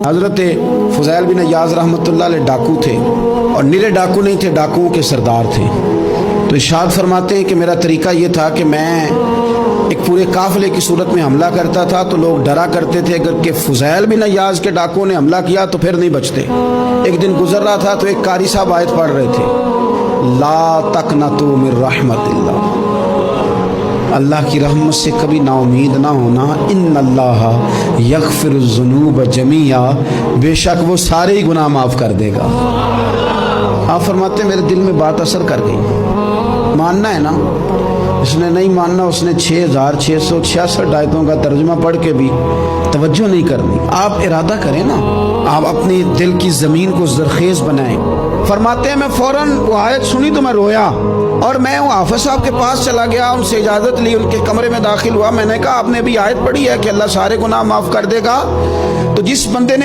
حضرت فضیل بن عیاض رحمۃ اللہ علیہ ڈاکو تھے، اور نرے ڈاکو نہیں تھے، ڈاکوؤں کے سردار تھے۔ تو ارشاد فرماتے ہیں کہ میرا طریقہ یہ تھا کہ میں ایک پورے قافلے کی صورت میں حملہ کرتا تھا تو لوگ ڈرا کرتے تھے اگر کہ فضیل بن عیاض کے ڈاکوؤں نے حملہ کیا تو پھر نہیں بچتے۔ ایک دن گزر رہا تھا تو ایک قاری صاحب آیت پڑھ رہے تھے، لا تقنطوا من رحمت اللہ، اللہ کی رحمت سے کبھی نا امید نہ ہونا، ان اللہ یغفر الذنوب جمیعا، بے شک وہ سارے ہی گناہ معاف کر دے گا۔ آپ فرماتے ہیں میرے دل میں بات اثر کر گئی، ماننا ہے نا۔ اس نے نہیں ماننا، اس نے 6666 آیتوں کا ترجمہ پڑھ کے بھی توجہ نہیں کرنی۔ آپ ارادہ کریں نا، آپ اپنی دل کی زمین کو زرخیز بنائیں۔ فرماتے ہیں میں فوراً وہ آیت سنی تو میں رویا، اور میں وہ حافظ صاحب کے پاس چلا گیا، ان سے اجازت لی، ان کے کمرے میں داخل ہوا۔ میں نے کہا آپ نے بھی آیت پڑھی ہے کہ اللہ سارے گناہ معاف کر دے گا؟ تو جس بندے نے